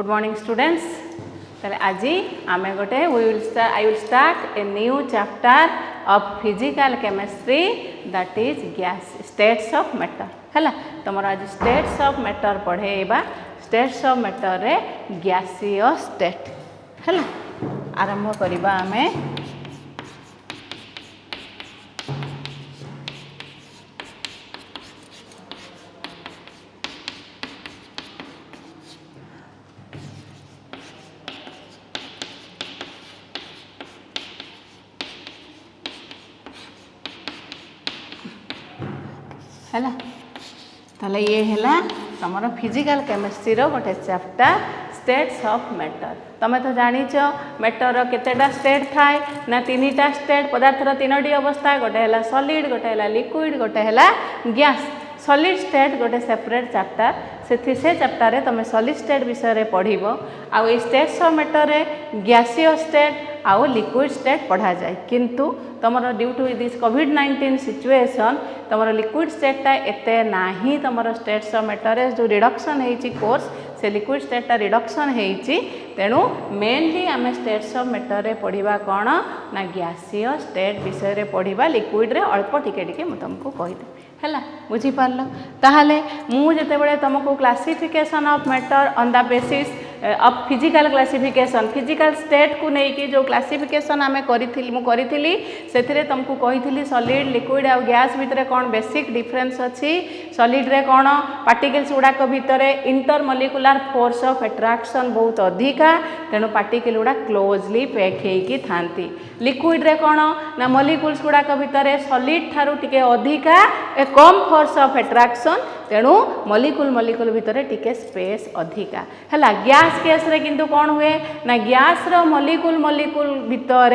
Good morning students. ताले आज आमे गोटे I will start a new chapter of physical chemistry that is gas states of matter है। तुम आज स्टेट्स ऑफ मैटर पढ़ेबा। स्टेट्स ऑफ मैटर रे गैसीय स्टेट है। आरंभ करिबा आमे। है ताले ये है तुम फिजिकल केमिस्ट्री रो गोटे चैप्टर स्टेट्स ऑफ मैटर। तुम तो जानिच मैटर केतेटा स्टेट थाए ना तीनटा स्टेट पदार्थर तीनोटी अवस्था गोटे है सॉलिड गोटे है लिक्विड गोटे है गैस। सॉलिड स्टेट गोटे सेपरेट चैप्टर से चैप्टर तुम सॉलिड स्टेट विषय पढ़ब। आउ स्टेट्स ऑफ मैटर रे गैसीय स्टेट आउ लिक्विड स्टेट पढ़ा जाए। किंतु तुम ड्यू टू दिस कोविड-19 सिचुएशन तुम लिक्विड स्टेटा एते नाही। तुम स्टेट्स ऑफ मैटर जो रिडक्शन होती कोर्स से लिक्विड स्टेटा रिडक्शन होती। तेणु मेनली आम स्टेट्स ऑफ मैटर रे पढ़ा कौन ना गैसीय स्टेट विषय पढ़ा। लिक्विड रे अल्प टिके मुझे तुमको कहीदे है। बुझीपार ताहले मुझे बड़े तुमको classification of matter on the basis of physical classification physical state को लेकिन जो क्लासिफिकेशन आम करी से तुमको कही सॉलिड लिक्विड और गैस भितर कौन बेसिक डिफरेंस अच्छी। सॉलिड रे कौन पार्टिकल्स गुड़ाक भितर इंटरमोलिकुलर फोर्स ऑफ अट्रैक्शन बहुत अधिका। तेणु पार्टिकल गुड़ा क्लोजली पैक होगी थांती। लिक्विड रे कौन ना मॉलिक्यूल्स गुड़ाक भितर सॉलिड ठारू टिके अधिका ए कम फोर्स ऑफ अट्रैक्शन। तेणु मॉलिक्यूल भितर टिके स्पेस अधिका है। गैस केस रे किंतु कौन हुए ना गैस रो मॉलिक्यूल भितर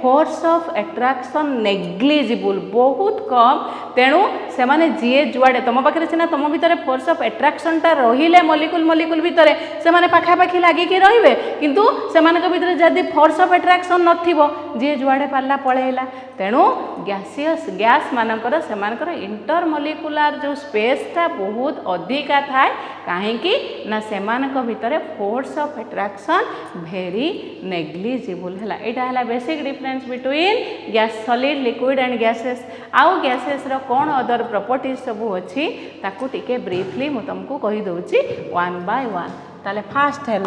फोर्स ऑफ अट्रैक्शन नेग्लिजिबल बहुत कम। तेणु से माने जीए जुआड़े तुम पाखे सीना तुम भितर फोर्स ऑफ अट्रैक्शन टा रहिले मॉलिक्यूल भितर से माने पाखापाखी लागिकी रहिबे। किंतु से मानक भितर जदि फोर्स ऑफ अट्रैक्शन नथिबो जीए जुआड़े पारला पळेला। तेणु गैस मानकर से मानकर इंटरमोलिकुलर जो स्पेस टा बहुत अधिका थाए। कहीं ना से मानक भितर force of attraction very negligible है। यहाँ है basic difference between gas solid liquid and gases. आउ गैसेस रो कौन अदर प्रॉपर्टीज सब अच्छी ताकू टिके ब्रीफली मु तुमको कही दउची वन बाय वन। ताले फास्ट है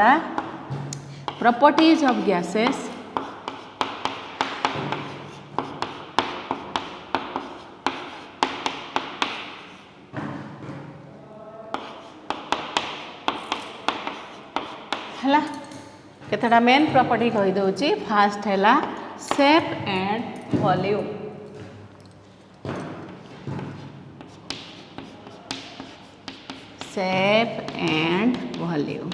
प्रॉपर्टीज ऑफ गैसेस। है केतटा मेन प्रॉपर्टी कही दउची। फास्ट है shape and volume. Shape and volume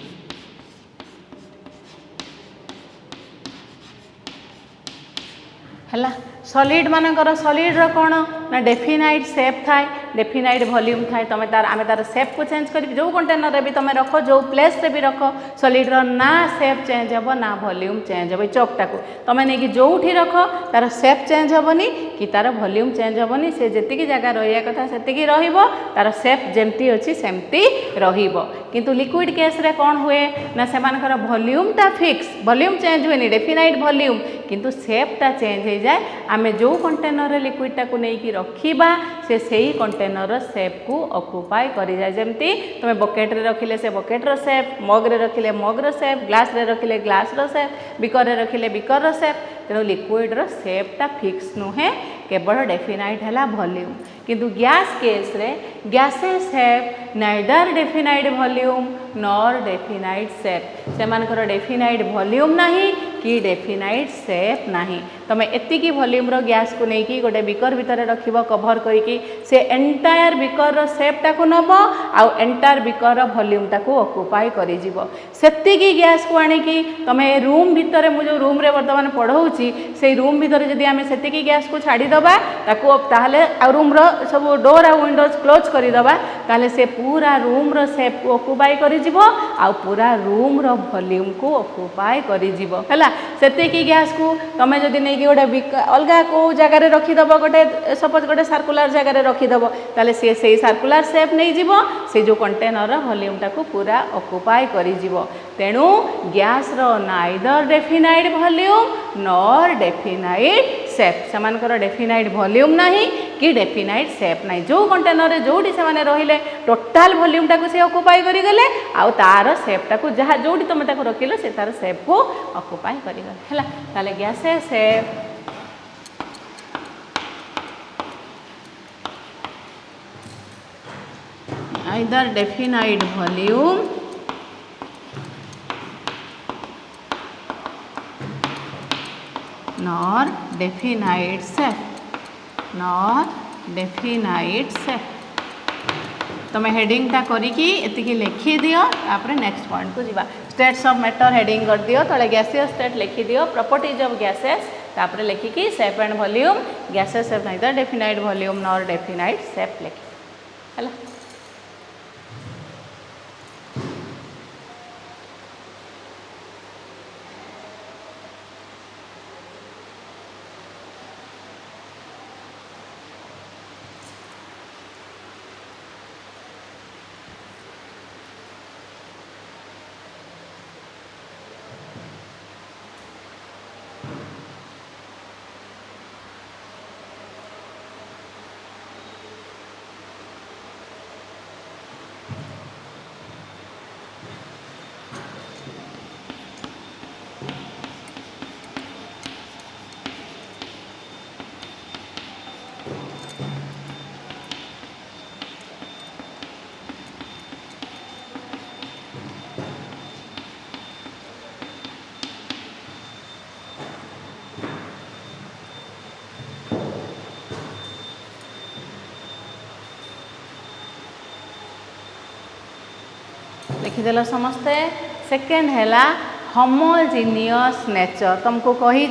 है। सॉलिड मानकर सॉलिड रो कौन ना डेफिनाइट शेप थाए डेफिनाइट वॉल्यूम थाए। तुम तार आम तार शेप को चेंज कर जो कंटेनर रे भी तुम रख जो प्लेस रे भी रख सॉलिड रो ना शेप चेंज हे ना वॉल्यूम चेंज हे। चौकटा को तुम नहीं जो रख तार शेप चेंज हेनी कि तार वॉल्यूम चेंज हेनी। से जी जगह रहा कथा से तार शेप जमती अच्छी सेमती रहिबो। किंतु लिक्विड केस रे कौन हुए ना से मानकर वॉल्यूम टा फिक्स वॉल्यूम चेंज हुए डेफिनाइट वॉल्यूम किंतु शेप टा चेंज हो जाए। आम जो कंटेनर रे लिक्विड टा को नहीं रखिबा से सही कंटेनर शेप को ऑक्युपाई करि जाए। जमती तुम बकेट रे रखिले से बकेट रो शेप मग रे रखिले मग रो शेप ग्लास रे रखिले ग्लास रो शेप बिकर रे रखिले बिकर रो शेप। तेणु लिक्विड रो शेप टा फिक्स नुहे केवल डेफिनाइट है वॉल्यूम। किंतु गैस केस रे gases have neither definite volume nor definite shape. से मानकर डेफिनाइट वॉल्यूम नहीं कि डेफिनाइट शेप नहीं। तुम एतिकी वॉल्यूम रो गैस को लेकिन गोटे बिकर भितर रखिबो कभर करिकी से एंटायर बिकर रो शेप टा को नबो आउ एंटायर बिकर रो वॉल्यूम टा को ऑक्युपाई करि जिवो। सेतिकी गैस को आनिकी तुम रूम भितर मु जो रूम रे वर्तमान पढ़ौची से रूम भितर जदि आमे सेतिकी गैस को छाड़ी दबा ताको ताहले आ रूम रो सब डोर आ विंडोज क्लोज करि दबा ताहले से पूरा रूम रो शेप को ऑक्युपाई करि जिवो आ पूरा रूम रो वॉल्यूम को ऑक्युपाई करि जिवो है। सेतिकी गैस को तुम जदि नहीं गोटे अलग कौ जगार रखीदेव गोटे सपोज गोटे सर्कुलर जगार रखीदेव ताले सी से सर्कुलर सेप नहीं जीव से जो कंटेनर वॉल्यूमटा को पूरा ऑक्युपाई करी जीव तेणु गैस रो neither definite volume nor definite shape सेमानकर डेफिनाइट वॉल्यूम नहीं कि डेफिनाइट सेप नहीं जो कंटेनर जोड़ी से माने रहिले टोटाल वॉल्यूमटा को से ऑक्युपाई करी गले आउ तार सेपटा को जहाँ जोड़ी तुम ताको रखिलो से तार सेप को ऑक्युपाई करी गले हैला ताले गैसेस सेप either definite volume nor definite shape तुम हेडिंगटा करिकी एतिकी लिखि दियो तापर नेक्स्ट पॉइंट को जीवा स्टेट्स ऑफ मैटर हेडिंग कर दियो तले गैसियस स्टेट लिखि दियो प्रॉपर्टीज ऑफ गैसेस तापर लिखिकी shape and volume gases have neither definite volume nor definite shape लिखि हैला लिखिदेल समस्ते सेकेंड हैला होमोजिनियस नेचर तुमको कही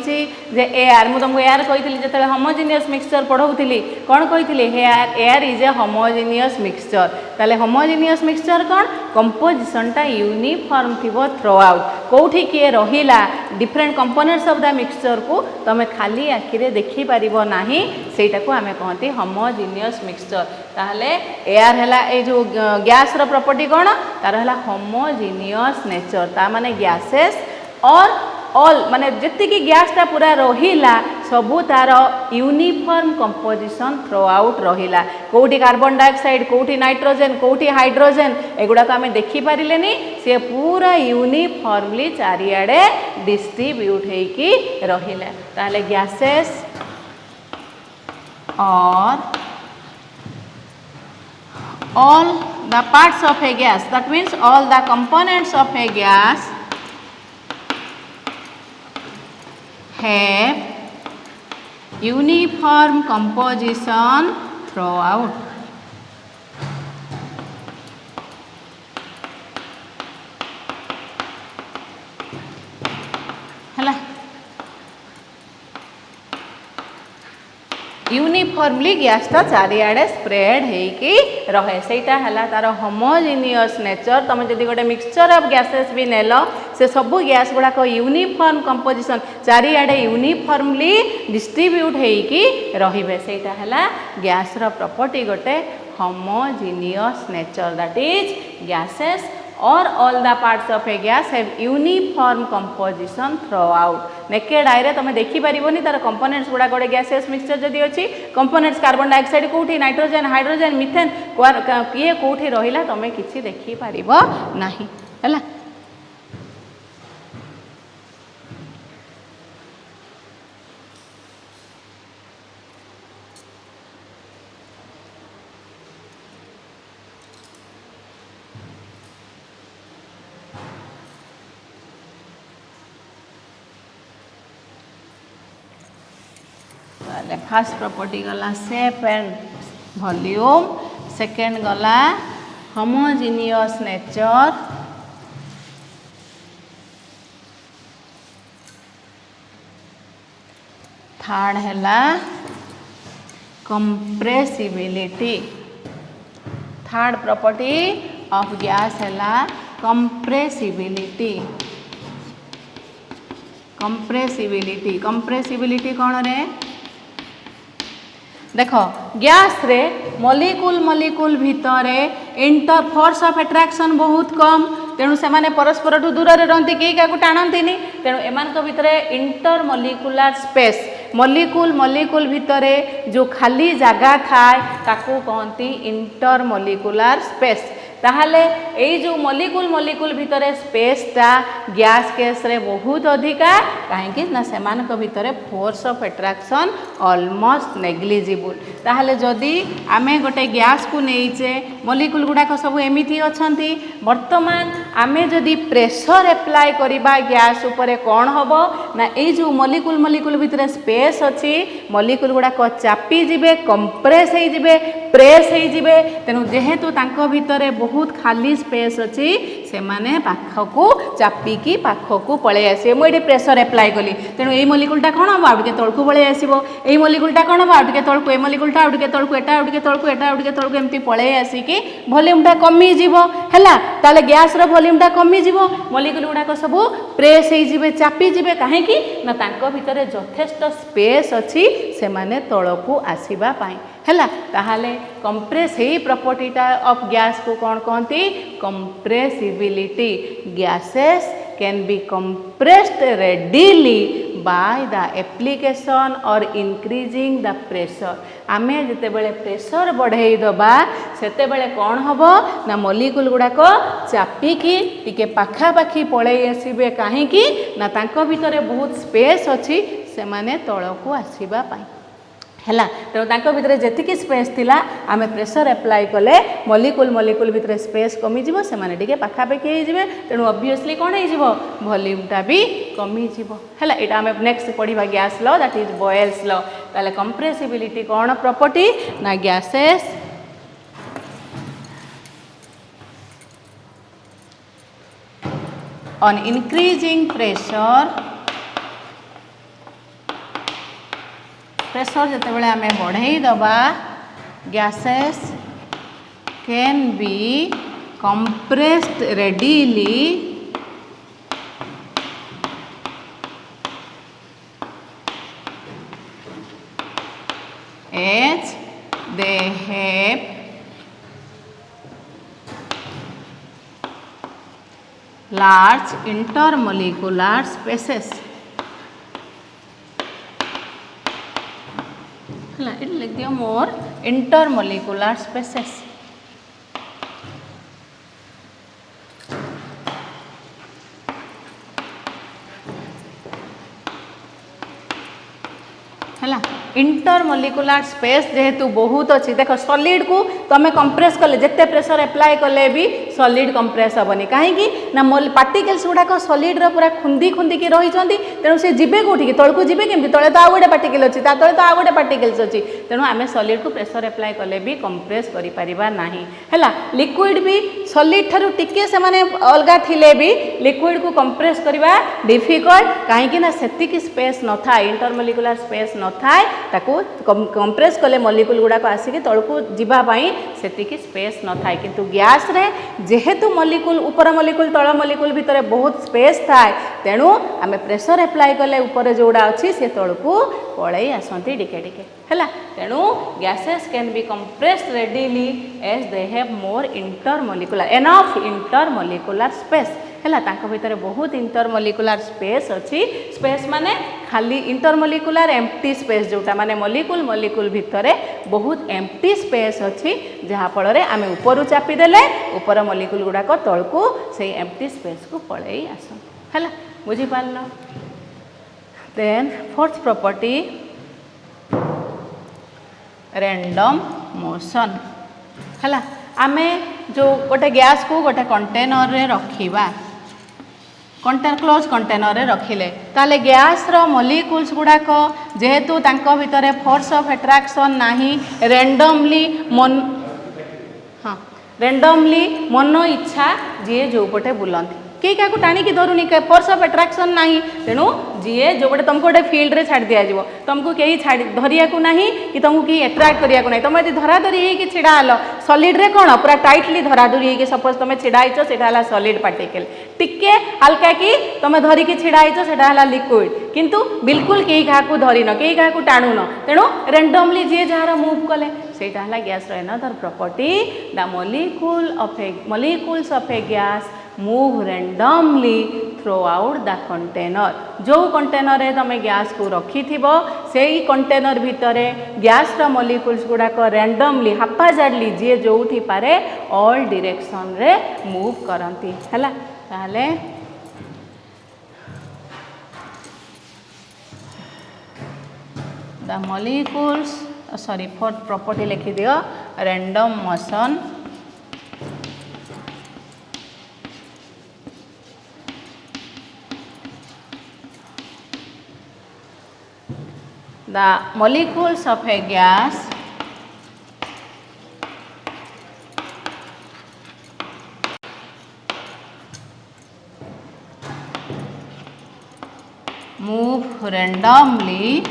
जे एयर मु तुमको एयर कही जो होमोजिनियस मिक्सचर पढ़ाऊली कौन कही air is a homogeneous mixture ताले होमोजिनियस मिक्सचर कौन कंपोजिशनटा यूनिफॉर्म थी थ्रो आउट कौटी किए रहिला different components of the mixture को तुम खाली आखिरे देखी पारिबो नाही सेटा को आमे कहती होमोजिनियस मिक्सचर ताहले एयर हैला ए जो गैस रो प्रॉपर्टी कौन तार हैला होमोजिनियस नेचर ता माने गैसेस और ऑल माने जतिकी गैसटा पूरा रहिला सबू तार यूनिफॉर्म कंपोजिशन थ्रो आउट रहिला कोठी कार्बन डाइऑक्साइड कोठी नाइट्रोजन कोठी हाइड्रोजन एगुड़ा को आमे देखि पारिलेनी से पूरा यूनिफॉर्मली चारिआडे डिस्ट्रीब्यूट हेकी रहिला ताले गैसेस और all the parts of a gas that means all the components of a gas have uniform composition throughout हला यूनिफॉर्मली गैसटा चारिआडे स्प्रेड हेकी रहे सेटा हला तार होमोजिनियस नेचर तुम जदि गोटे मिक्सचर ऑफ गैसेस भी नेल से सबू गैस गुड़ाक यूनिफॉर्म कंपोजिशन चारिआडे यूनिफॉर्मली डिस्ट्रीब्यूट हेकी रहिबे सेटा हला गैस रो प्रॉपर्टी गोटे homogeneous nature that is gases or all the parts of a gas have uniform composition throughout naked आईरे तुम देखि परिबोनी तार कंपोनेंट्स गुडा गोटे गैसियस मिक्सचर जदि अछि कंपोनेंट्स कार्बन डाइऑक्साइड कोठी नाइट्रोजन हाइड्रोजन मिथेन किए कोठी रहिला तुम किछि देखि परिबो नाही हला फर्स्ट प्रॉपर्टी गला शेप एंड वॉल्यूम सेकेंड गला होमोजिनियस नेचर थर्ड हैला compressibility third property of gas हैला कंप्रेसिबिलिटी कंप्रेसिबिलिटी कंप्रेसिबिलिटी कौन रे देख गैस रे मॉलिक्यूल मॉलिक्यूल भितर इंटर फोर्स ऑफ अट्रैक्शन बहुत कम तेणु से माने परस्पर दूर रहती कई क्या टाणती तेणु एमान भितर inter molecular space molecule molecule भितर जो खाली जगह थाए ताकू कहती इंटर मॉलिक्यूलर स्पेस ताहले एई जो मॉलिक्यूल मॉलिक्यूल भितर स्पेसटा गैस केस रे बहुत अधिका कहीं ना सेमानक भितर force of attraction almost negligible ताहले जदि आमे गोटे गैस को नहींचे मॉलिक्यूल गुड़ाक सब एमिति अछंती वर्तमान आमे जदि प्रेशर एप्लाई करिबा गैस उपरे कौन हबो ना एई जो मॉलिक्यूल मॉलिक्यूल भितर स्पेस अछि मॉलिक्यूल गुड़ाक चापी जिबे कंप्रेस हे जिबे प्रेस हे जिबे तेनु जेहेतु तांको भितर बहुत खाली स्पेस अच्छी से माने पाखकू चापिकी पाखकू पलि आसे मुझे प्रेशर एप्लाई कली तेणु ये मॉलिक्यूलटा कौन हम आउटे तलकू पलि आसो ये मॉलिक्यूलटा कौन हम आउटे तलकू ये मॉलिक्यूलटा आउटे तलकू एटा आउटे तलकू एटा आउटे तलकू एमती पलि आसिकी वॉल्यूमटा कमी जीवो हैला ताले गैस रो वॉल्यूमटा कमी जीवो मॉलिक्यूल गुड़ाक सब प्रेस हे जिवे चापी जिवे काहे कि ना तांको भितर यथेष्ट स्पेस अच्छी से माने तलकू आसीबा पाई हैला ताहाले कंप्रेस ही प्रॉपर्टीटा ऑफ गैस को कौन कहती compressibility gases can be compressed readily by the application और इंक्रीजिंग द प्रेशर आमे जिते बेले प्रेशर बढ़ाई दबा सेते बेले कौन हबो ना मॉलिक्यूल गुड़ाक चापिकी टिके पाखापाखी पलि आसबे कहीं ना तांको भितर बहुत स्पेस अच्छी से माने तलकू आसीबा पाई हैला तेणु तांको भितर जेतिकी स्पेस थिला आमे प्रेशर एप्लाई कले मॉलिक्यूल मॉलिक्यूल भितर स्पेस कमी जीवो से माने टिके पाखापाखी हे जिवे तेणु ऑब्वियसली कौन हे जिवो वॉल्यूमटा भी कमी जीवो हैला एटा आमे नेक्स्ट पढ़िबा gas law that is Boyle's law ताले कंप्रेसिबिलिटी कौन प्रॉपर्टी ना गैसेस ऑन इंक्रीजिंग प्रेशर जिते बड़े आमे बढ़ाई दबा gases can be compressed readily as they have large intermolecular spaces it लिख दियो more intermolecular spaces है इंटरमोलिकुलर स्पेस जेहेतु बहुत अच्छी देख सॉलिड को तुम कंप्रेस कले जिते प्रेशर एप्लाई कले भी सॉलिड कंप्रेस हेनी कहीं ना पार्टिकल्स गुड़ाक सॉलिड पूरा खुंदी खुंदी की रही तेणु से जीवे कौटी तलू जीवे केमती तले तो आउ गोटे पार्टिकल अच्छी तले तो आउ गोटे पार्टिकल्स अच्छी तेणु आम सॉलिड को प्रेशर एप्लाई कले भी कंप्रेस है लिक्विड भी सॉलिड ठारू टिके से माने अलगा थिले भी लिक्विड को कंप्रेस करवा डिफिकल्ट कहीं ना सेतिकी स्पेस न था इंटरमोलिकुलर स्पेस न थाए ताकू कंप्रेस कले मॉलिक्यूल गुड़ाक आसिक तलू जीवाई सेतिकी स्पेस न थाए किंतु गैस रे जेहेतु मॉलिक्यूल ऊपर मॉलिक्यूल तल मॉलिक्यूल भितर बहुत स्पेस थाए तेणु आम प्रेशर एप्लाई कले ऊपर जोड़ा अच्छी से तलू पलि आसती टिके टिके है तेणु gases can be compressed readily as they have more intermolecular enough intermolecular space है भितर बहुत इंटरमोलिकुलर स्पेस अच्छी स्पेस माने खाली इंटरमोलिकुलर एम्प्टी स्पेस जोटा माने मॉलिक्यूल मॉलिक्यूल भितर बहुत एम्प्टी स्पेस अच्छी जहाँफल आम ऊपर चापिदेले ऊपर मॉलिक्यूल गुड़ाक तलू से एम्प्टी स्पेस को पलि आस है बुझीपार then fourth property random motion है आमे जो गोटे गैस को गोटे कंटेनर रे रखिबा क्लोज कंटेनर रे रखिले ताले गैस रो मॉलिक्यूल्स गुड़ाक जेहेतु तांको भितर फोर्स ऑफ अट्रैक्शन नाही रैंडमली मन इच्छा जी जो पटे बुलंती कई क्या टाणिकी धरुनी फोर्स ऑफ अट्रैक्शन नहीं तेणु जीए जो गोटे तुमको गोटे फिल्ड रे छाड़ दिया जाव तुमको कहीं धरिया ना कि तुमको कहीं एट्राक्ट करिया ना तुम यदि धराधरी होगी छिड़ा हल सॉलिड रे कौन पूरा टाइटली धराधरी होगी सपोज तुम छिड़ा होइछ सेटा सॉलिड पार्टिकल टिके हल्का कि तुम धरिकी छिड़ा होइछ सेटा लिक्विड किंतु बिल्कुल कहीं क्या धरिन कहीं क्या टाणुन तेणु रेंडमली जी जार मूव कले सेटा है gas another property the molecules of a gas move randomly throughout the container जो कंटेनर रे तुम गैस को रखी थी से कंटेनर भितर गैस रा molecules गुड़ाक randomly haphazardly जी जो थी पारे all direction रे मूव करती है ताले the molecules sorry fourth property लिखी दियो random motion the molecules of a gas move randomly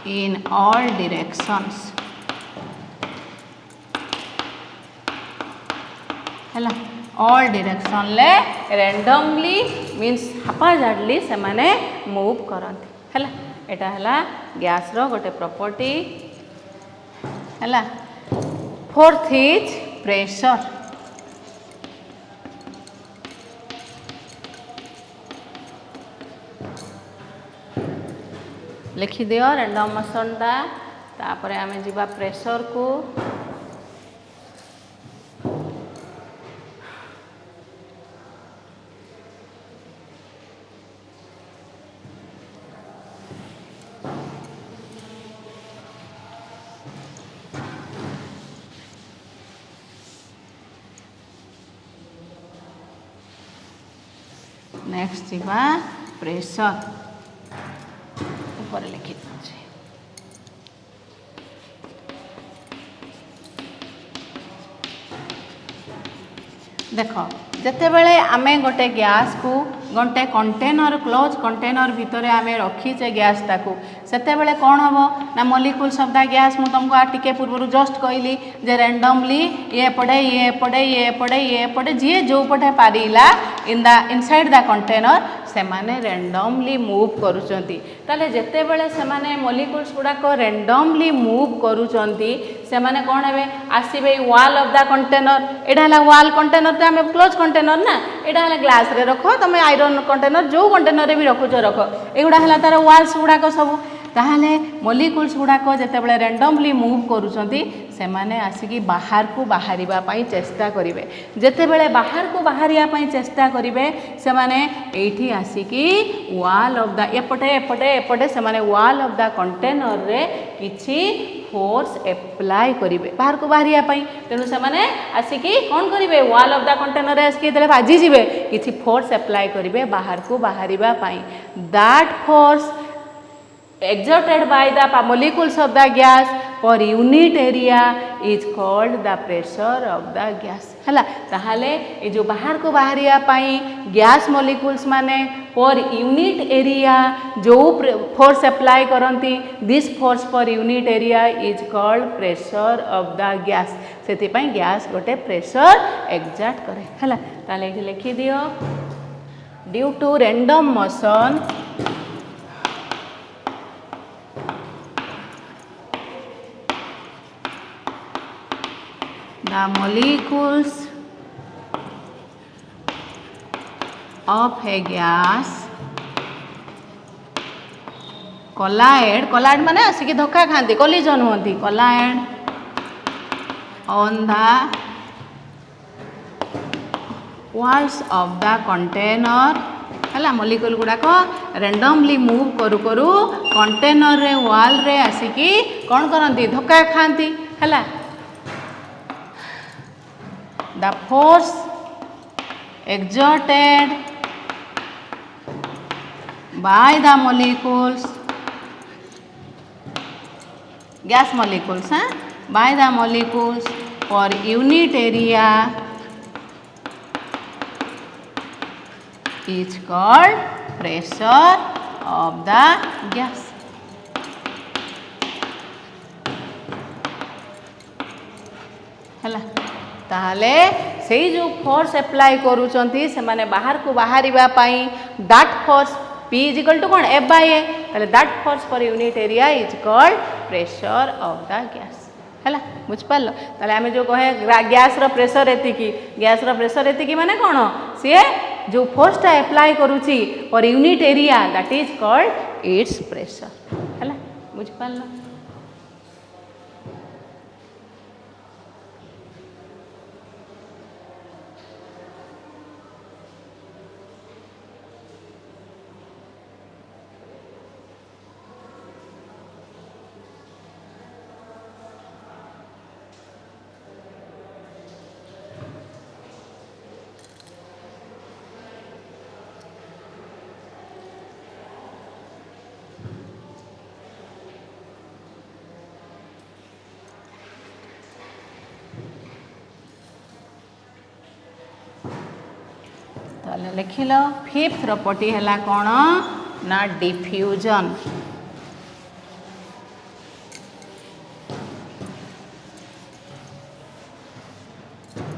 in all directions है all direction ले randomly means haphazardly से माने मूव करती है एटा है गैस रो गोटे प्रॉपर्टी है फोर्थ इज प्रेशर लिखी दियो रैंडम मोशन टा तापरे आमे जीवा प्रेशर को नेक्स्ट जीवा प्रेशर ऊपर लिखी देख जिते बड़े आमे गोटे गैस को गोटे कंटेनर क्लोज कंटेनर भितर आमे रखीचे गैस टाकू सेते बेले कौन हम ना मॉलिक्यूल्स ऑफ द गैस मुझे तुमको टिके पूर्व जस्ट कहली जे रैंडमली ये पड़े ये पड़े ये पड़े ये पड़े जी जो पटे पारिला in the inside the container से माने रैंडमली मूव करूचंती ताले जेते बेले से माने मॉलिक्यूल्स गुड़ाक रैंडमली मूव करूचंती से माने कौन हेबे आसीबे वॉल ऑफ द कंटेनर एडा हला वॉल कंटेनर तो हमें क्लोज कंटेनर ना एडा हला ग्लास रे रखो तमे आयरन कंटेनर जो कंटेनर रे भी रखुछ रख एगुडा हला तार वॉल्स गुड़ाक सब ताहले मॉलिक्यूल्स गुड़ाक जेतेबेले रैंडमली मूव करूचंती से माने आसिकी बाहर को बाहरिबा पई चेष्टा करिवे जेतेबेले बाहर को बाहरिया पई चेष्टा करिवे से माने एठी आसिकी वॉल ऑफ द एपटे एपटे एपटे से माने वॉल ऑफ द कंटेनर रे किछि फोर्स एप्लाई करिवे बाहर को बाहरिया पई तेनु से माने आसिकी कोन करिवे वॉल ऑफ द कंटेनर रे आसिकी देले बाजी जिवे किछि फोर्स एप्लाई करिवे बाहर को बाहरिबा पई that force exerted by the molecules of the gas per unit area is called the pressure of the gas हला ताहाले ए जो बाहर को बाहरिया पाई गैस मॉलिक्यूल्स माने पर यूनिट एरिया जो फोर्स अप्लाई करंती this force per unit area is called pressure of the gas सेति पई gas गोटे प्रेशर एक्सर्ट करे हला ताले लिखि दियो due to random motion the molecules of a gas collide माने आसिकी धक्का खाती collision होती collide on the walls of the container है मॉलिक्यूल गुड़ाक रैंडमली मूव करू करू कंटेनर रे वॉल रे आसिकी कौन करती धक्का खाती है the force exerted by the molecules gas molecules by the molecules per unit area is called pressure of the gas. है ताहले से जो फोर्स एप्लाई करूचंती से माने बाहर को बाहरिबा पाई that force P is equal to कौन F बाय ए ताहले that force per unit area is called pressure of the gas है बुझ पाल ताहले आमे जो कहे गैस रो प्रेशर एति की माने कौन सी जो फोर्सटा एप्लाई करूची पर unit area that is called its pressure है बुझ पाल ताले लिखिल फिफ्थ प्रॉपर्टी है कौन ना डिफ्यूजन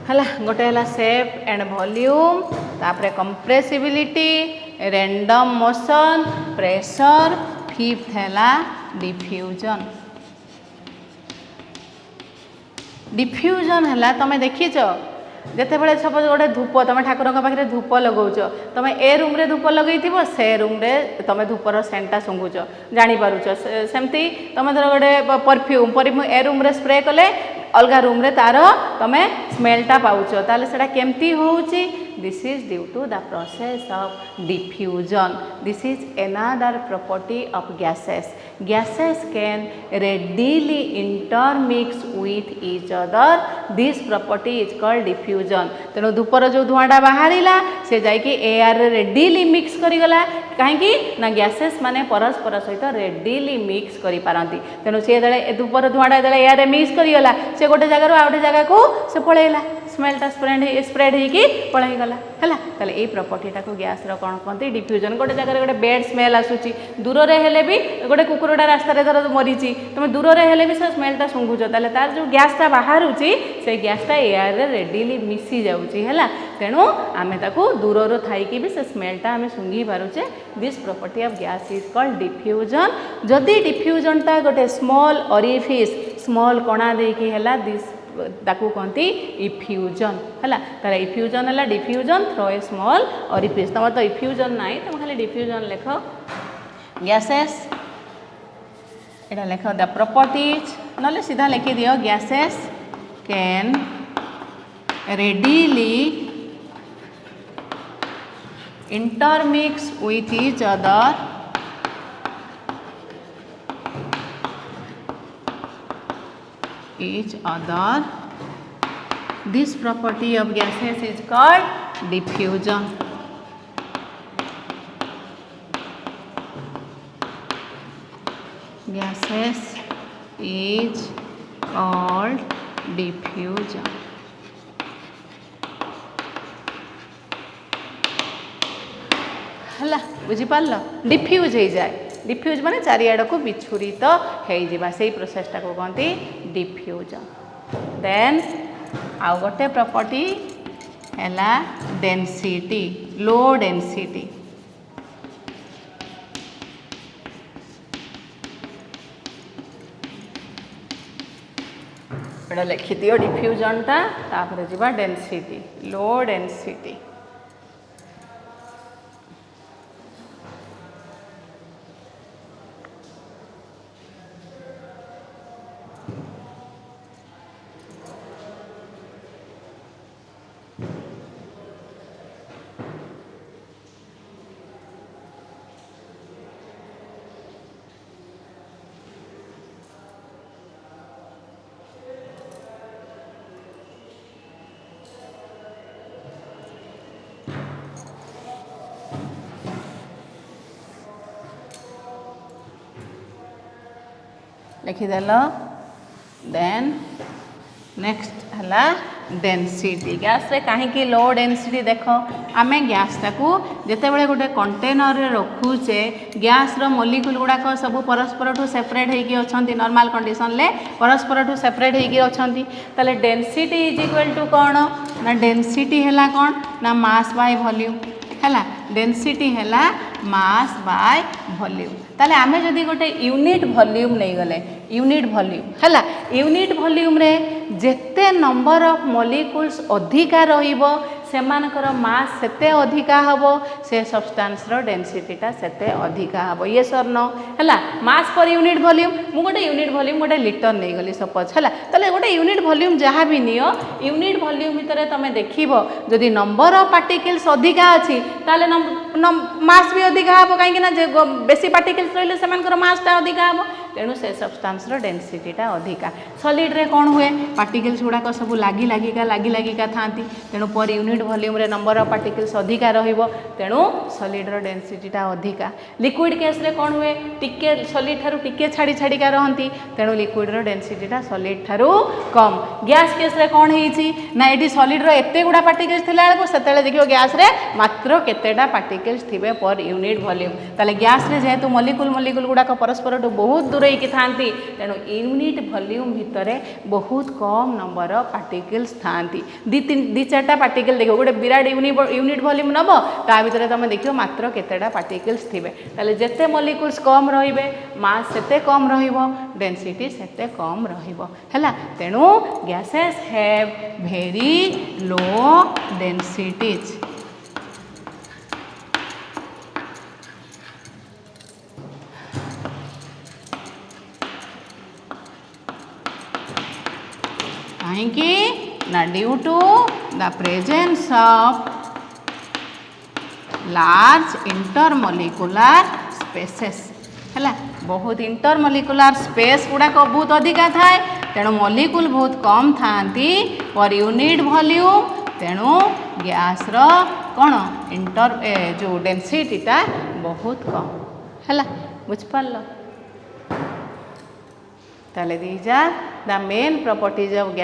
है गोटे है शेप एंड वॉल्यूम तापरे compressibility random motion pressure fifth है डिफ्यूजन डिफ्यूजन है तुम देखीच जिते बड़े सपोज गोटे धूप तुम ठाकुर पाखे धूप लगौच तुम ए रूम रे धूप लगे से रूम रे तुम धूपर सेंटा शुंघुच जानीपारुच सेमती तुम धर गोटे परफ्यूम ए रूम रे स्प्रे कले अलग रूम रे तार तुम स्मेलटा पाउच ताले सेटा केमती होउची this is due to the process of diffusion this is another property of gases can readily intermix with each other this property is called diffusion तेणु धूपर जो धुआंटा बाहरिला से जाइए एयर रे रेडिली मिक्स करिगला कहीं ना गैसेस माने परस्पर सहित रेडिली मिक्स करि पारंती तेणु से धूपर धुआंटा एयर रे मिक्स करिगला से गोटे जगह आ गोटे जगह को से पळेला स्मेलटा स्प्रेड होगी पळेगला है ताले ये प्रॉपर्टीटा को गैस रो कौन कहते डिफ्यूजन गोटे जगह गोटे बेड स्मेल आसूची दूर रे हेले भी गोटे कुकुरटा रास्ता रे धर मरीची तुम दूर रे हेले भी से स्मेलटा शुंघुच ताले तार जो गैसटा बाहरुची से गैसटा एयर रे रेडिली मिसी जाउची है तेणु आमे ताको दूर रो थाईकी भी से स्मेलटा आमे शुंघी पारुचे this property of gas is called diffusion जदि डिफ्यूजनटा गोटे स्मॉल ओरिफिस स्मॉल कणा देकी हैला दिस ताकू कहती इफ्यूजन है तार इफ्यूजन है डिफ्यूजन थ्रो ए स्मॉल ओरिफिस तुम तो इफ्यूजन ना तुम खाली डिफ्यूजन लिख गैसेस एटा लिख द प्रॉपर्टीज ना सीधा लिखि दियो gases can readily intermix with each other this property of gases is called diffusion gases is called diffusion है बुझी पाल डिफ्यूज हो जाए डिफ्यूज माने चारिआड़ को विछुरित हो से प्रोसेसटा को कहते डिफ्यूजन देन आउ गोटे प्रॉपर्टी है डेंसिटी लो डेंसिटी एटा लिखि दियो डिफ्यूजनटा तापर जीवा डेंसिटी लो डेंसिटी लिखिदेल देन नेक्स्ट है डेनसीटी गैस रे कहीं लो डेनसीटी देख आम गैस टाक जितेबाला गोटे कंटेनर रखुचे गैस मॉलिक्यूल गुड़ाक सब परस्पर ठू सेपरेट होगी अच्छा नॉर्मल कंडीशन ले परस्पर ठू सेपरेट होगी अच्छा ताले डेनसीटी इज इक्वल टू कौन ना डेनसीटी है कौन ना मास बाय वॉल्यूम है डेनसीटी है मास बाय वॉल्यूम ताले आमे जदि गोटे यूनिट वॉल्यूम नहीं गले यूनिट वॉल्यूम है यूनिट वॉल्यूम रे जेते नंबर ऑफ मॉलिक्यूल्स अधिका रहिबो सेमानकर मास सेते अधिका हबो से सब्सटेंस रो डेंसिटीटा सेते अधिका हबो ये सर नो हैला मास पर यूनिट वॉल्यूम मु गोटे यूनिट वॉल्यूम गोटे लिटर नहीं गली सपोज हैला तले गोटे यूनिट वॉल्यूम जहाँ भी नियो यूनिट वॉल्यूम भितर तमे देखिबो जदि नंबर ऑफ पार्टिकल्स अधिका अछि ताले मास भी अधिका हबो काहे कि ना जे बेसी पार्टिकल्स रहिले सेमानकर मासटा अधिका हबो तेणु से सब्सटेंस रो डेंसिटीटा अधिका सॉलिड रे कोन हुए पार्टिकल्स गुड़ाक सब लागी लागिका थांती तेणु पर यूनिट वॉल्यूम रे नंबर ऑफ पार्टिकल्स अधिका रहिबो तेणु सॉलिड रो डेंसिटीटा अधिका लिक्विड केस रे कोन हुए टिके सॉलिड थारु टिके छाड़ी छाड़िका रहंती तेणु लिक्विड रो डेंसिटीटा सॉलिड थारु कम गैस केस रे कोन हेछि ना एटी सॉलिड रो एते गुडा पार्टिकल्स थिला बेलको सेतेले देखियो गैस रे मात्र केतेडा पार्टिकल्स थिबे पर यूनिट वॉल्यूम ताले गैस रे जेहेतु मॉलिक्यूल गुड़ाक परस्पर बहुत दूर ही थांती तेणु यूनिट वॉल्यूम भितर बहुत कम नंबर ऑफ पार्टिकल्स थांती दी चार्टा पार्टिकल देखो गोटे विराट यूनिट वॉल्यूम नब ता भितर तुम देखियो मात्र केतेडा पार्टिकल्स थिबे ताले जेते मॉलिक्यूल्स कम रहिबे मास सेते कम रहिबो डेंसिटी सेते कम रहिबो हैला तेणु gases have very low densities ना due to the presence of large intermolecular spaces है बहुत इंटरमॉलिक्युलर स्पेस गुड़ाक बहुत अधिका थाए तेणु मॉलिक्यूल बहुत कम थांती पर यूनिट वॉल्यूम तेणु गैस रो कौन इंटर जो डेंसिटीटा बहुत कम है बुझिपार ताले these are the main properties of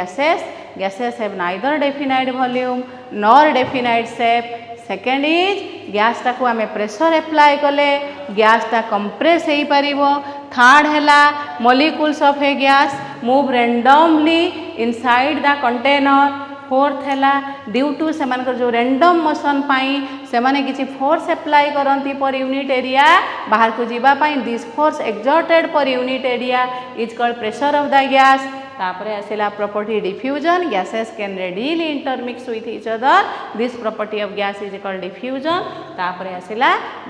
gases have neither definite volume nor definite shape second is gas टाक आम प्रेशर एप्लाय कले गैस टा कंप्रेस हो पारिबो थर्ड हैला molecules of a gas move randomly inside the container fourth हैला due to सेमानकर जो रैंडम मोशन पाई सेमाने किछि फोर्स एप्लाय करंती पर यूनिट एरिया बाहर को जीवा पाई this force exerted per unit area is called pressure of the gas तापर आसला property diffusion gases can readily intermix with each other this property of gas is called diffusion तापर आसला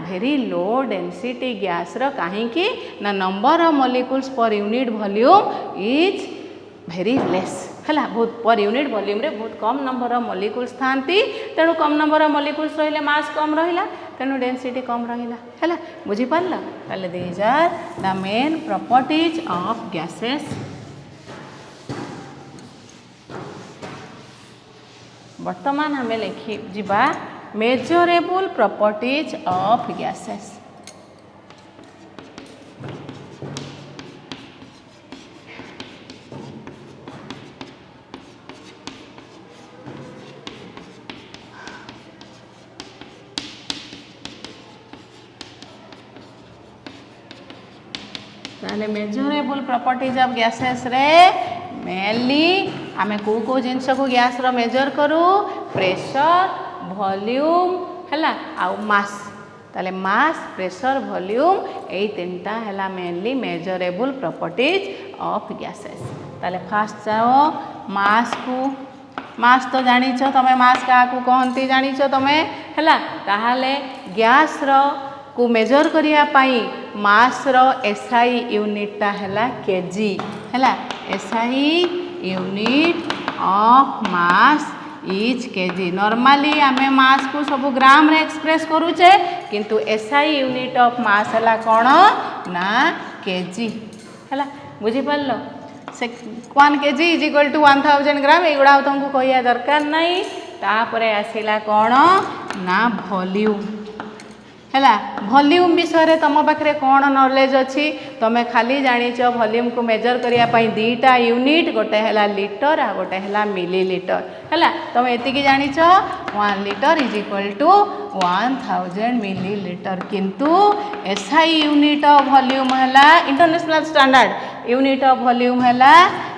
very low density gas रो काहे कि ना number of molecules per unit volume is very less है बहुत पर यूनिट वॉल्यूम रे बहुत कम नंबर ऑफ मॉलिक्यूल्स थांती तेणु कम नंबर ऑफ मॉलिक्यूल्स रहिले मास कम रहिला तेणु डेंसिटी कम रहिला है बुझी पारला ताले these are the main properties of gases वर्तमान हमें लिखी जीवा मेजरेबल प्रॉपर्टीज ऑफ गैसेस ताले मेजरेबल प्रॉपर्टीज ऑफ गैसेस रे मेनली आमे को जिनस को गैस रो मेजर करू प्रेशर वॉल्यूम हैला आ मास ताले मास प्रेशर वॉल्यूम एई तीनटा हैला mainly measurable properties of gases ताले फास्ट जाओ मास तो जानिछ तमे मास का को कहंती जानिछ तमे हैला ताहाले गैस रो को मेजर करिया पाई मास रो एसआई यूनिट ता हैला केजी हैला SI unit of mass is KG normally आमे मास को सब ग्राम रे एक्सप्रेस करूचे किंतु एसआई यूनिट ऑफ मास हैला कोन ना केजी हैला बुझी पारलो से 1 केजी इज इक्वल टू 1000 ग्राम एगुडा तुमको कहिया दरकार नहीं तापरे आसिला कोन ना वॉल्यूम है वॉल्यूम विषय तुम पाखे कौन नॉलेज अच्छी तुम खाली जानिच वॉल्यूम को मेजर करने दीटा यूनिट गोटे है लिटर आ गोटे है मिलीलीटर है तुम ये जानिच 1 litre is equal to 1000 millilitre किंतु एसआई यूनिट ऑफ वॉल्यूम है international standard unit of volume है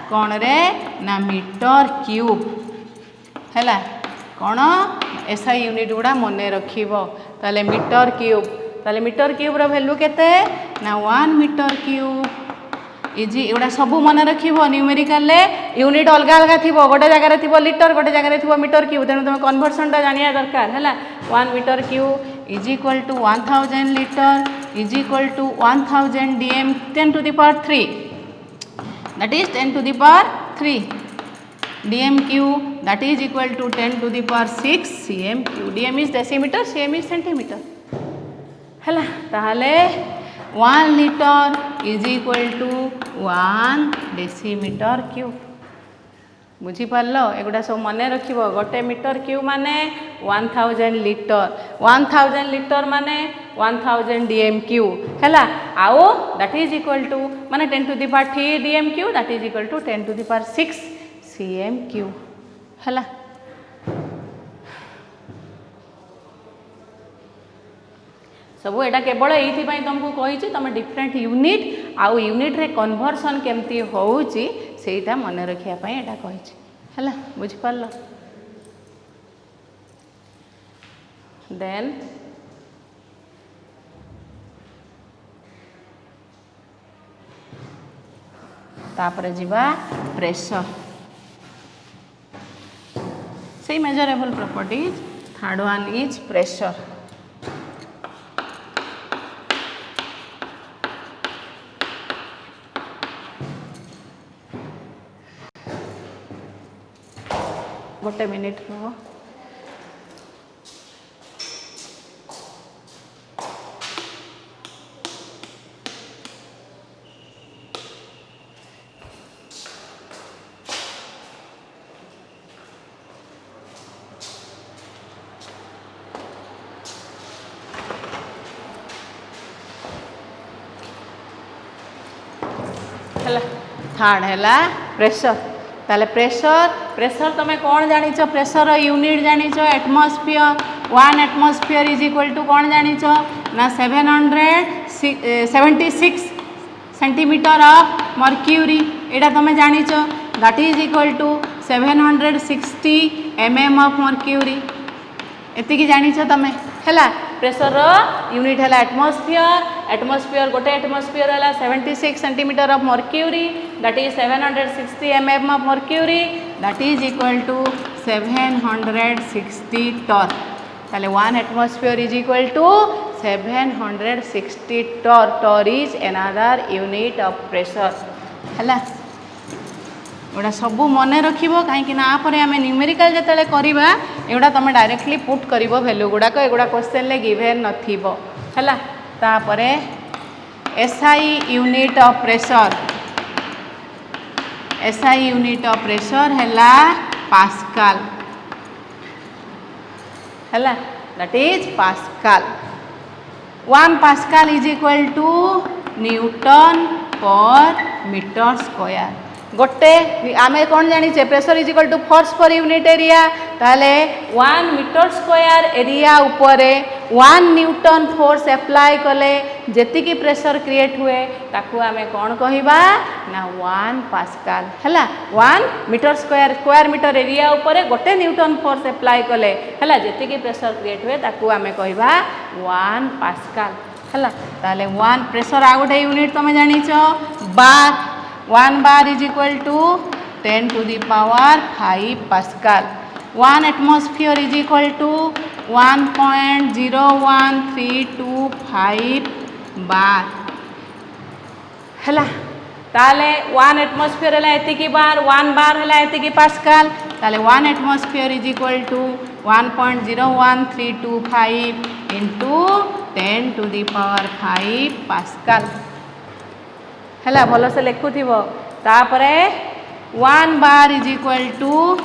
कौन रे ना मीटर क्यूब है कौन एसआई यूनिट गुड़ा मन रखिबो ताले मीटर क्यूब वैल्यू केते ना 1 मीटर क्यूब इजी एगुड़ा सब मन रखिबो न्यूमेरिकल यूनिट अलग अलग थिबो गोटे जगह थिबो लिटर गोटे जगह थिबो मीटर क्यूब तेणु तुम कन्वर्सन टा जानिया दरकार है 1 metre cube is equal to 1000 litre is equal to 1000 dm 10 to the power 3 that is 10 to the power 3 dm cube that is equal to 10 to the power 6 cm cube dm is decimeter cm is centimeter है ताहले 1 litre is equal to 1 decimetre cube बुझीपार एगुड़ा सब मन रख गोटे metre cube माने 1000 litre माने 1000 dm क्यूब है आउ दैट इज इक्वल टू माने 10 to the power 3 dm cube that is equal to 10 to the power 6 cm cube है सब एटा केवल ये तुमको कही तुम डिफरेंट यूनिट आउ यूनिट रे कन्वर्सन केमती होउची सेटा मन रखिया पई एटा कही है बुझिपार देन तापर जीवा प्रेशर से measurable properties third one is pressure गोटे मिनिट रुह थर्ड है प्रेशर ताले प्रेशर तुम कौन जानिच प्रेशर यूनिट जानिच atmosphere 1 atmosphere is equal to कौन जानिच ना 776 सेंटीमीटर ऑफ मर्क्यूरी एटा तुम जानिच that is equal to 760 mm of mercury एतिकी जानिच तुम है प्रेशर यूनिट है एटमॉस्फेयर गोटे एटमॉस्फेयर है 76 centimetre of mercury that is 760 mm of mercury that is equal to 760 ton ताले 1 atmosphere is equal to 760 ton is another unit of pressure है एगुड़ा सब मन रखिबो कहीं आम न्यूमेरिकल जिते करवा एगुड़ा तुम डायरेक्टली पुट कर भैल्यू गुड़ाक एगुड़ा क्वेश्चन ले गिवेन नथिबो है तापर एसआई यूनिट ऑफ प्रेशर है पास्कल है that is pascal 1 pascal is equal to newton per metre square गोटे आम कौन जानिचे pressure is equal to force per unit area ताले 1 मीटर स्क्वायर एरिया उपरे 1 न्यूटन फोर्स एप्लाई कले जेतिकी प्रेशर क्रिएट हुए ताकू आमे कौन कहिबा ना 1 पास्कल है 1 मीटर स्क्वायर मीटर एरिया उपरे गोटे न्यूटन फोर्स एप्लाई कले है जेतिकी प्रेशर क्रिएट हुए ताकू आमे कहिबा 1 पास्कल है ताले 1 प्रेशर आ गोटे यूनिट तुम जानिच बार 1 bar is equal to 10 to the power 5 Pascal. 1 atmosphere is equal to 1.01325 bar. है ताले 1 एटमॉस्फेयर है एतिकी बार 1 बार है एतिकी पास्कल ताले 1 atmosphere is equal to 1.01325 into 10 to the power 5 pascal है भल से लिखुव तापर 1 bar is equal to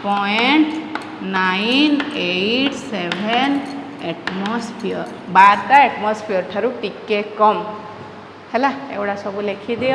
0.987 atmosphere 12टा एटमोस्फियर ठारू टिके कम है एगुड़ा सब लिखिदि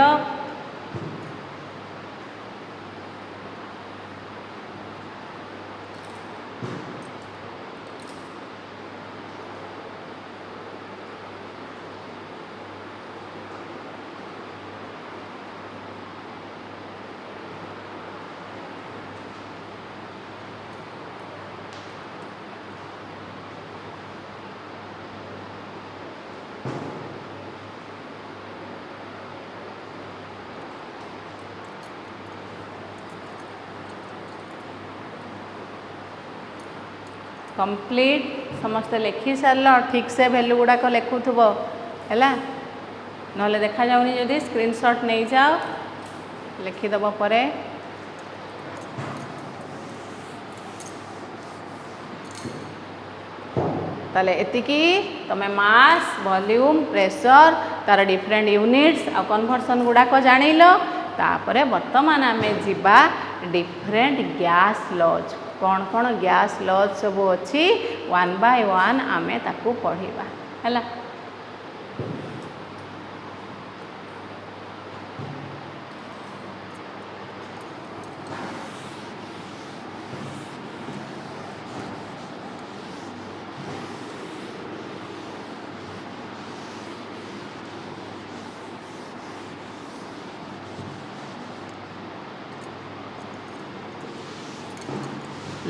कंप्लीट समस्त लिखि सार ठीक से वैल्यू गुड़ाक लिखुव है ना देखा जाऊनी जदि स्क्रीनशॉट नहीं जाओ लिखिदेव पर ताले एतिकी तमे मास वॉल्यूम प्रेशर तार डिफरेंट यूनिट्स आ कन्वर्सन गुड़ाक जानिल तापरे वर्तमान आमे जिबा डिफरेंट गैस लॉज कौन कौन गैस लॉज सब अच्छी 1 बाय 1 आमे ताकू पढ़िबा हैला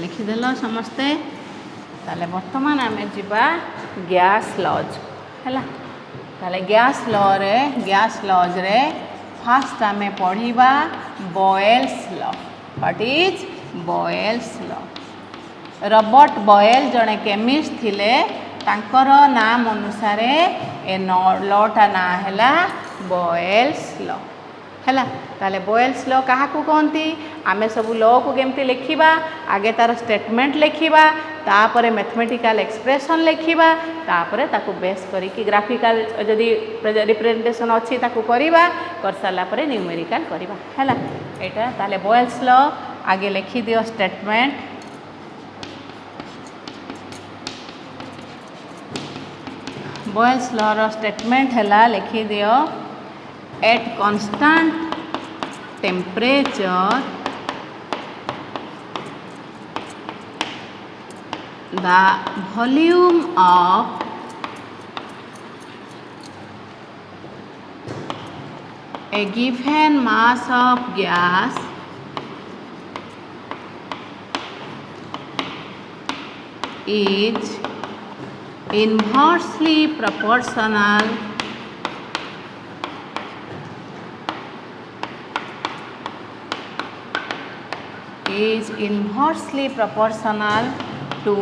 लिखिदेल समस्ते ताले वर्तमान आमे जिबा गैस लॉज हैला ताले गैस लॉज रे फास्ट आमे पढ़िबा Boyle's law what is Boyle's law Robert Boyle जड़े केमिस्ट थिले तांकर नाम अनुसार ए लॉटा ना हैला बॉयल्स लॉ हैला ताले बॉयल्स लॉ क्या कहती आमे सब लॉ को केमती लिखिबा आगे तार स्टेटमेंट लिखिबा तापरे मैथमेटिकल एक्सप्रेशन लिखिबा तापरे ताकू बेस करिकी ग्राफिकल जदि रिप्रेजेंटेशन अच्छी ताकू करिबा कर साला परे न्यूमेरिकल करिबा हैला एटा ताले बॉयल्स लॉ आगे लिखि दियो स्टेटमेंट बॉयल्स लॉ रो स्टेटमेंट हैला लिखि दियो at constant temperature the volume of a given mass of gas is inversely proportional to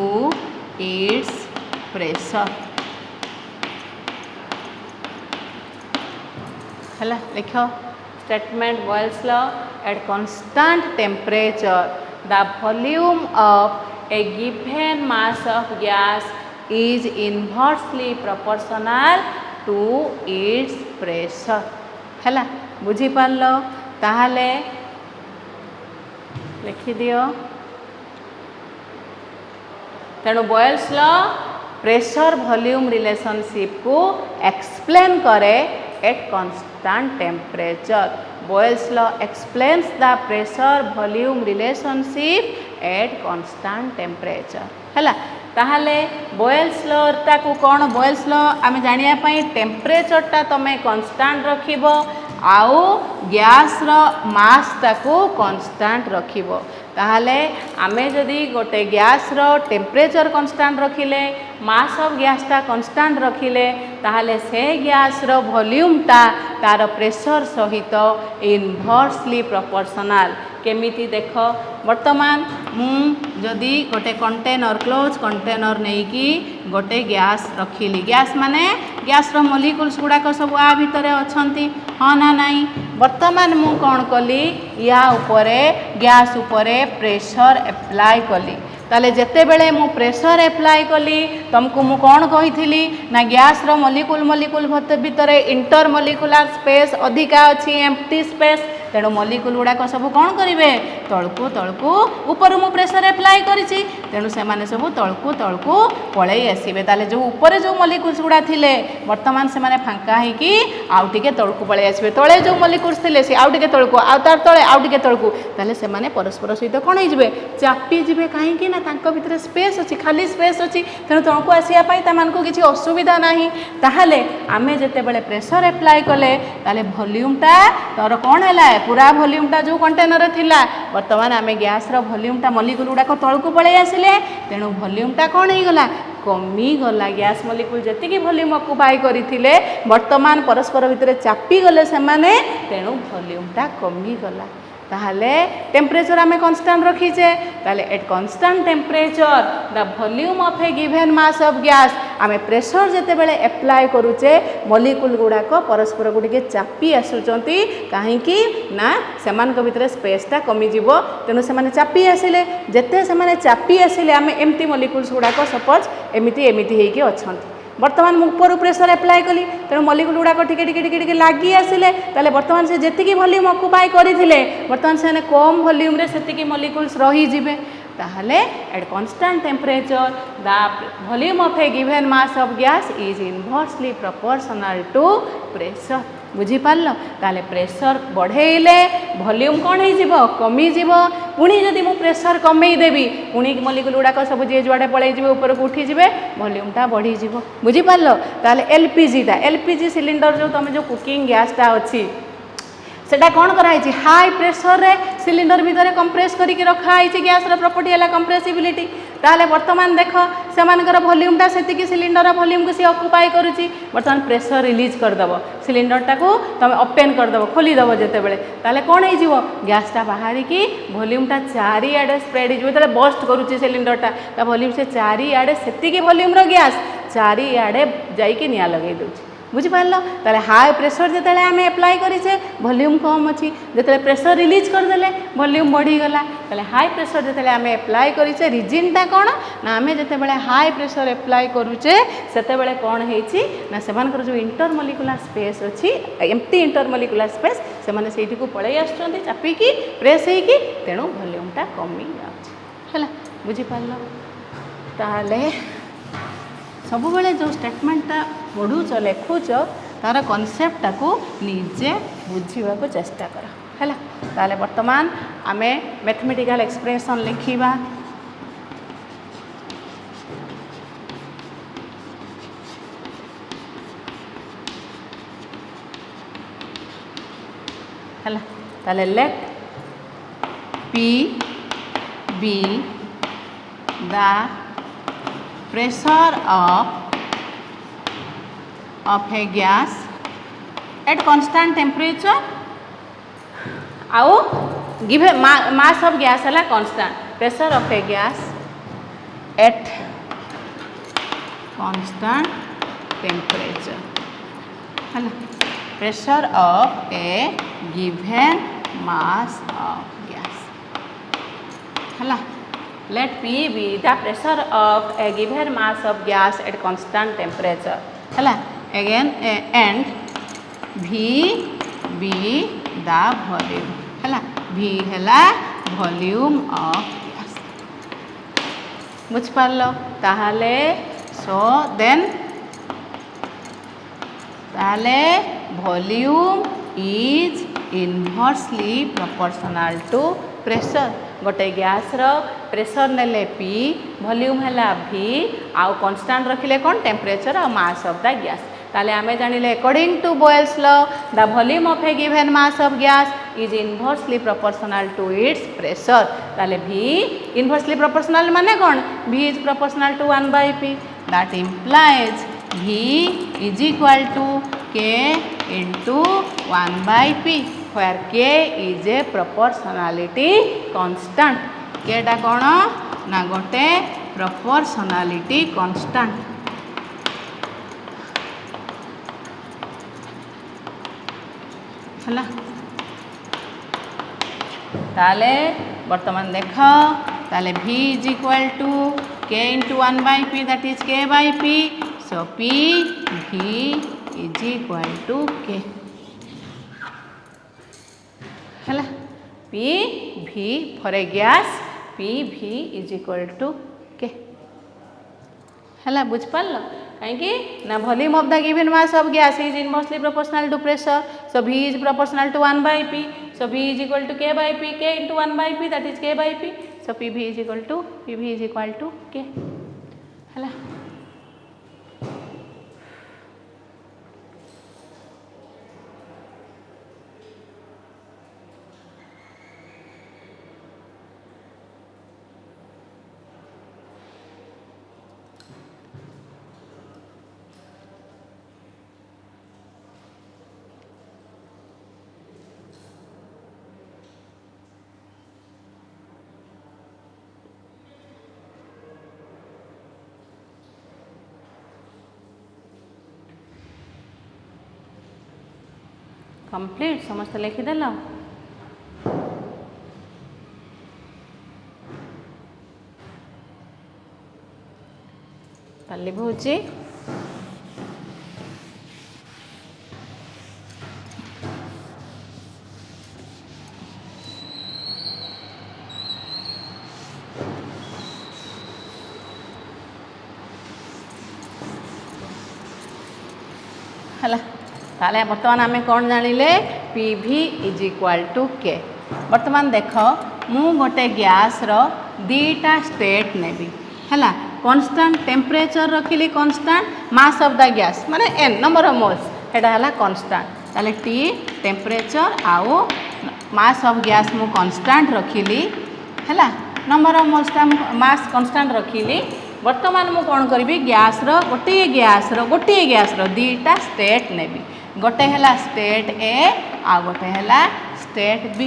its pressure हैला लिख statement Boyle's law at constant temperature the volume of a given mass of gas is inversely proportional to its pressure हैला बुझी पारल ताहले लिखि दियो तेणु Boyle's law pressure volume relationship को एक्सप्लेन करे at constant temperature Boyle's law explains the pressure volume relationship at constant temperature हैला ताहले बॉयल्स लॉ ताकू कौन बॉयल्स लॉ आमे जानिया पई टेम्परेचर ता तमे कांस्टेंट रखिबो आउ गैस रो मास ताकू कांस्टेंट रखिबो ताहले आमे जदि गोटे गैस रो टेम्परेचर कांस्टेंट रखिले मास ऑफ गैस ता कांस्टेंट रखिले ताहले से गैस रो वॉल्यूम ता तार प्रेशर सहित इनवर्सली प्रोपोर्शनल केमिति देख वर्तमान मु जदि गोटे कंटेनर क्लोज कंटेनर नहीं कि गोटे गैस रखिली गैस माने गैस रो मॉलिक्यूल्स गुड़ाक सब आ भितर अछंती हाँ ना नहीं वर्तमान मु कौन कली या उपरे गैस उपरे प्रेशर एप्लाई कली ताले जेते बेले मु प्रेशर एप्लाई कली तुमको मु कौन कही ना गैस रो मॉलिक्यूल भितर इंटर मॉलिक्यूलर स्पेस अधिका अच्छी एम्प्टी स्पेस तेणु मॉलिक्यूल गुड़ाक सब कौन करेंगे तलकू तलकू ऊपर मु प्रेशर एप्लाई करिछि तेणु से माने सब तलकू तलकू पलई आसबे ताले जो ऊपर जो मॉलिक्यूल्स गुड़ा थिले वर्तमान से माने फांका होइकी आउ टिके तलकू पलई आसबे तळे जो मॉलिक्यूल्स थिले से आउ टिके तलकू आउ तार तळे आउ टिके तलकू ताले से माने परस्पर सहित कोन होई जिवे चापी जिवे काहे कि ना तांको भितर स्पेस अछि खाली स्पेस अछि तेणु तलकू आसिया पई ता मानको किछि असुविधा नाही ताहाले आमे जेते बेले प्रेशर एप्लाई कले ताले वॉल्यूम टा तोर कोन हैला पूरा वॉल्यूम टा जो कंटेनर थिला वर्तमान आमे गैस रो वॉल्यूम टा मॉलिक्यूल गुडा को तळकू पळै आसिले तेणु वॉल्यूम टा कोन हे गला कमी गला गैस मॉलिक्यूल जति वॉल्यूम ऑक्युपाई करिथिले वर्तमान परस्पर भितर चापी गले से माने तेणु वॉल्यूम टा कमी गला ताहले टेम्परेचर आमे कांस्टेंट रखीचे ताहले at constant temperature the volume of a given mass of gas आमे प्रेशर जेते बेले अप्लाई करूचे मॉलिक्यूल गुडा को परस्पर गुडी के चापी आसुचंती काहे कि ना सेमान को भितर स्पेस ता कमी जिवो तेनु से माने चापी आसिले जेते से माने चापी आसिले आमे एम्प्टी मॉलिक्यूल्स गुडा को सपोज एमिति हेकी अछंती वर्तमान ऊपर प्रेशर एप्लाई कली तेणु मॉलिक्यूल गुड़ाक टिके टिके टिके टिके लगी आसिले ताले वर्तमान से जेतिकी वॉल्यूम ऑक्युपाई करथिले वर्तमान से कम वॉल्यूम रे सेतिकी मॉलिक्यूल्स रही जिवे ताहले at constant temperature the volume of a given mass of gas is inversely proportional to pressure बुझी पारल ताले प्रेशर बढ़ेले वॉल्यूम कौन हो कमी जीव पुणी जदि मु प्रेशर कमई देवी पुणी मॉलिक्यूल गुड़ाक सब जी जुआड़े पलि जी ऊपर को उठी जाए वॉल्यूम टा बढ़ी जीव बुझी पारल ताले एलपीजी सिलिंडर जो तुम जो कुकिंग गैस टा अच्छी सेटा कौन कराई हाई प्रेशर रे सिलिंडर भितर कंप्रेस करके रखाई गैस प्रॉपर्टी है कंप्रेसिबिलिटी ताले वर्तमान देख से वॉल्यूम टा से सिलिंडर वॉल्यूम को सी ऑक्युपाई करुच्ची वर्तमान प्रेशर रिलीज करदेव सिलिंडर टाक तुम ओपन करदेव खोलीदेव जिते बड़े ताले कौन हो गैस टा बाहर की वॉल्यूम टा चारिआडे स्प्रेड हो बस्ट करुच्ची सिलिंडर टा वॉल्यूम से चारिआडे से वॉल्यूम रो गैस चारिआडे जाइए निआ लगे दूसरी बुझिपार ताले हाई प्रेशर जिते आम एप्लाई करें वॉल्यूम कम अच्छी जिते प्रेशर रिलीज करदे वॉल्यूम बढ़ीगला ताले हाई प्रेशर जिते आम एप्लाई करें रिजिनटा कौन ना आम जिते हाई प्रेशर एप्लाई करुचे से कौन होना से जो इंटरमॉलिक्यूलर स्पेस अच्छी एम्प्टी इंटरमॉलिक्यूलर स्पेस से पलि आसुँच चापिकी प्रेस होगी तेणु वॉल्यूमटा कमी जाए बुझिपार ताले सब बेले जो स्टेटमेंटा पढ़ुच लेखुच तार कनसेप्टा को निजे बुझा को चेष्टा कर है ताले वर्तमान आमे मैथमेटिकल एक्सप्रेशन लिखिबा है ताले late P be the pressure of a gas at constant temperature आउ given mass of gas है constant pressure of a gas at constant temperature है pressure of a given mass of gas है let P be the pressure of a given mass of gas at constant temperature है again and V be the volume है V है volume of gas बुझ पारल ताहले so then ताहले volume is inversely proportional to pressure गोटे gas रो pressure नेले P वॉल्यूम है V आउ कांस्टेंट रखिले कौन टेम्परेचर और मास ऑफ द गैस ताले आमे जानिले according to Boyle's law the volume of a given mass of gas is inversely proportional to its pressure ताले V इनवर्सली प्रोपोर्शनल माने कौन V is proportional to 1/P that implies V is equal to K into 1/P where K is a proportionality constant K टा कौन ना गोटे proportionality constant है ताले वर्तमान देख ताले V is equal to K into 1/P that is K/P so P V is equal to K है P V for a gas P V is equal to K है बुझिपार कहीं ना volume of the given mass of gas is inversely proportional to pressure so v is proportional to 1/p so v is equal to k by p k into 1/p that is k by p so pv is equal to k है complete समस्त लिखिदेल काली भूची है ताले बर्तमान आम कौन जानिले P V is equal to के बर्तमान देख मु गोटे गैस रो दीटा स्टेट नेबी है कॉन्स्टेंट टेम्परेचर रखिली constant mass of the gas माने एन नंबर ऑफ मोल्स हेडा हला कॉन्स्टेंट ताले टी टेम्परेचर आउ मास ऑफ गैस मु कॉन्स्टेंट रखिली है number of moles mass constant रखिली बर्तमान मु कौन करी गैस रो गोटे गैस रो दीटा स्टेट नेबी गोटे है स्टेट ए आ गोटे है स्टेट बी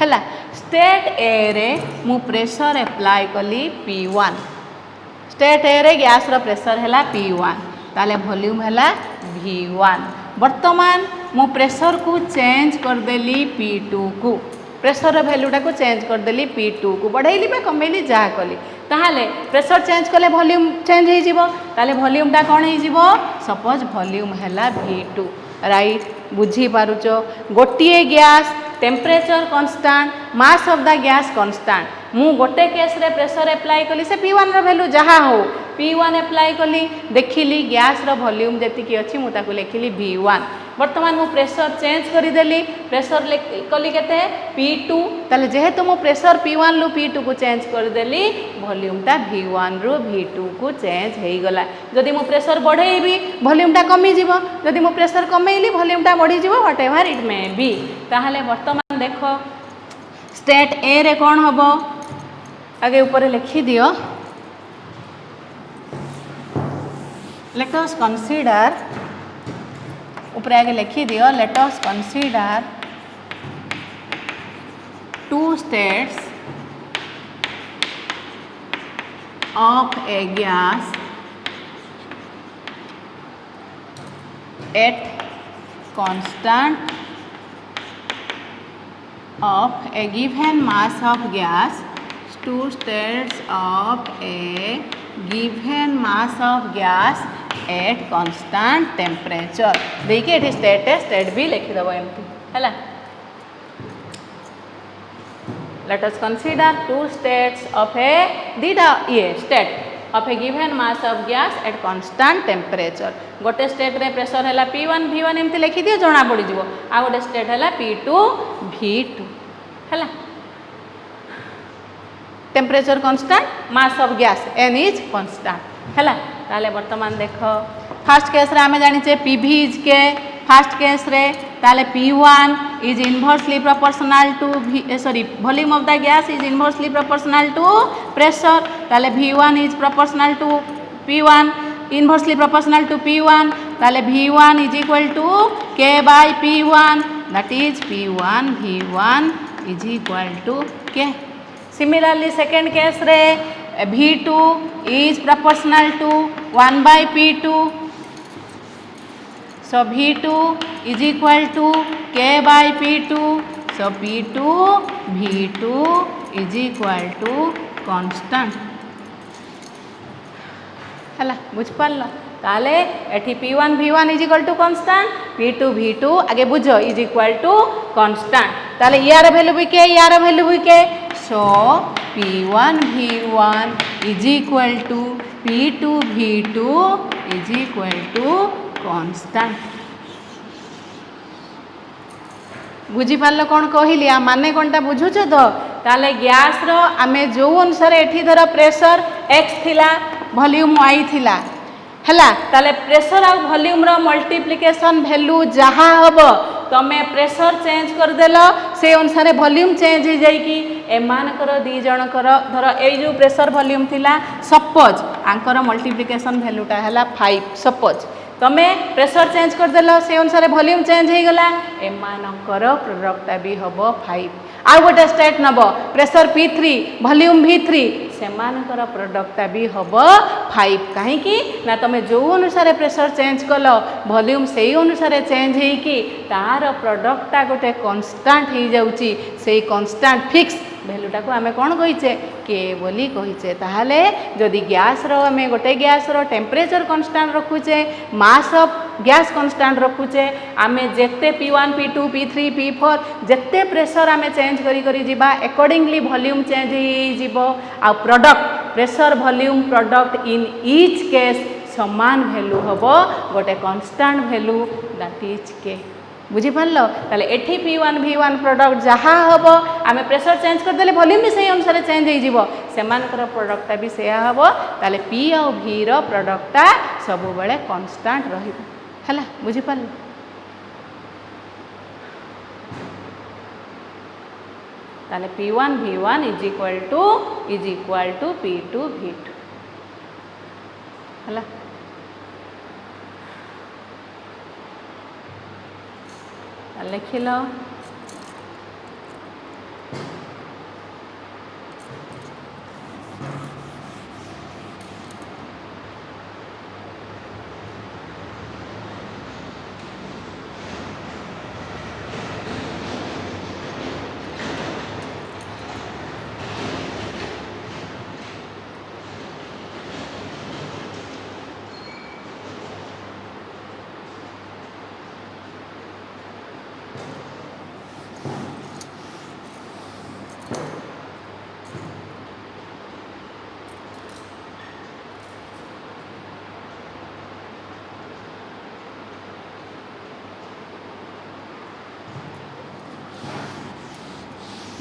है स्टेट ए रे मु प्रेशर एप्लाई कली P1 स्टेट ए रे गैस रो प्रेशर है P1 ताले वॉल्यूम है V1 बर्तमान मु प्रेशर को चेंज करदेली P2 को प्रेशर भैल्यूटा को चेंज करदेली P2 को बढ़ेली बा कमेली जहाँ कली ताहले प्रेशर चेंज कले वॉल्यूम चेंज हो जीवो ताले वॉल्यूमटा कौन हो जीवो सपोज वॉल्यूम है V2 राइट बुझी पारुच गोटे gas temperature constant mass of the gas constant मु गोटे केस रे प्रेशर एप्लाई कली से P1 रो वैल्यू जहाँ हो P1 एप्लाई कली देखिली गैस रो वॉल्यूम जेतिकी अछि मु ताकू लिखिली V1 बर्तमान मु प्रेशर चेंज करिदेली प्रेशर कली केते P2 ताले जेहेतु मु प्रेशर P1 लु P2 को चेंज करिदेली वॉल्यूमटा V1 रु V2 को चेंज हेई गला जदि मु प्रेशर बढ़ेइबी वॉल्यूमटा कमी जीवो जदि मु प्रेशर कमेइली वॉल्यूमटा बढ़ी जीवो व्हाटएवर इट मे बी ताहले बर्तमान देखो स्टेट ए रे कोन हबो आगे ऊपर लिखि दियो लेट अस कंसीडर ऊपर आगे लिखि दियो let us consider two states of a gas at constant of a given mass of gas two states of a given mass of gas at constant temperature देखिए ये स्टेट भी लिखिदेव एमती है let us consider two states of a दीटा ये state of a given mass of gas at constant temperature गोटे state रे pressure है P1 V1 एमती लिखि दियो जना पड़ी जीवो आ गोटे स्टेट है P2 V2 है temperature constant mass of gas N is constant है ताले वर्तमान देख फर्स्ट केस रे आमे जानिचे PV is K first case रे ताले P1 is inversely proportional to volume of the gas is inversely proportional to pressure ताले V1 is proportional to P1 inversely proportional to P1 ताले V1 is equal to K by P1 that is P1 V1 is equal to K similarly second case रे V2 is proportional to 1 by P2 so V2 is equal to K by P2 so P2 V2 is equal to constant है बुझ पार ताले एठी P1 V1 is equal to constant P2 V2 आगे बुझो is equal to constant ताले यार value भी के यार वैल्यू भी के so P1 V1 is equal to P2 V2 is equal to constant बुझी पारल कौन कहली आ माने कौनटा बुझुच तो ताले गैस रो आमे जो अनुसार एठी धर प्रेशर x थिला वॉल्यूम y थिला हैला ताले प्रेशर आ वॉल्यूम रो मल्टीप्लिकेशन वैल्यू जहा हबो तमे प्रेशर चेंज कर देलो से अनुसार वॉल्यूम चेंज हो जाई कि एमानकर दी जनकर धर ए जो प्रेशर वॉल्यूम थिला सपोज आंकर मल्टीप्लिकेशन वैल्यूटा हैला 5 सपोज तमे प्रेशर चेंज कर देलो से अनुसार वॉल्यूम चेंज हो गला एमानकर प्रोडक्टटा भी हबो 5 आ गोटे स्टेट नब प्रेशर P3 वॉल्यूम V3 सेमानकर प्रोडक्टटा भी हबो 5 काहे कि ना तमे जो अनुसार प्रेशर चेंज कलो वॉल्यूम से अनुसार चेंज हेई कि तार प्रोडक्टटा गोटे कांस्टेंट हो जाउची से कांस्टेंट फिक्स वैल्यूटा को आमे कौन कहीचे के बोली कहीचे ताहले जदि गैस रो आमे गोटे गैस रो टेम्परेचर कांस्टेंट रखुचे मास ऑफ गैस कांस्टेंट रखुचे आमे जेते P1 P2 P3 P4 जेते प्रेशर आमे चेंज करी करी जिबा अकॉर्डिंगली वॉल्यूम चेंज ही जिवो आ product pressure volume product in each case समान वैल्यू हबो गोटे कांस्टेंट वैल्यू दैट इज के बुझी पारल ताले एठी P1 V1 प्रोडक्ट जहा हबो आमे प्रेशर चेंज कर देले वॉल्यूम भी सही अनुसार चेंज हो जिवो सेमानकर प्रोडक्टटा भी सेया हबो ताले P और V रो प्रोडक्टटा सब बेले कांस्टेंट रहिबो हैला बुझी पारल ताले P1 V1 is equal to P2 V2 हैला लिख लो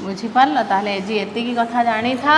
बुझी पारल ताले जी एति कथा जानी था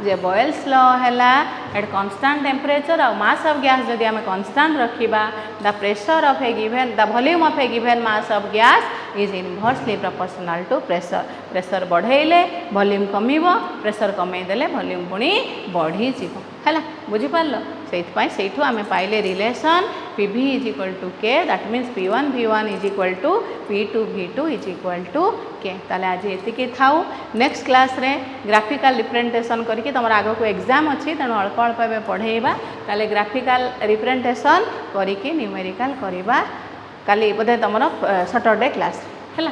जे बॉयल्स लॉ हैला एट कांस्टेंट टेम्परेचर और मास ऑफ गैस जदि आमे कांस्टेंट रखिबा the pressure of a given the volume of a given mass of gas is inversely proportional to pressure pressure बढ़ेले वॉल्यूम कमिबो प्रेशर कमे देले वॉल्यूम पुणी बढ़ी जीवो हैला बुझी पारल सेठु आमे पाइले relation PV is equal to K that means P1 V1 is equal to P2 V2 is equal to K ताले आज एतिकी थाउ नेक्स्ट क्लास रे ग्राफिकल रिप्रेजेंटेशन करके तमर आगो को एग्जाम अछि तेणु अल्प अल्प एबे पढ़ेबा ताले ग्राफिकल रिप्रेजेंटेशन करके न्यूमेरिकल करबा काली बोधे तमर सैटरडे क्लास हैला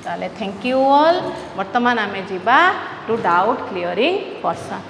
ताले थैंक यू ऑल वर्तमान आमे जिबा टू डाउट क्लियरिंग पर्सन।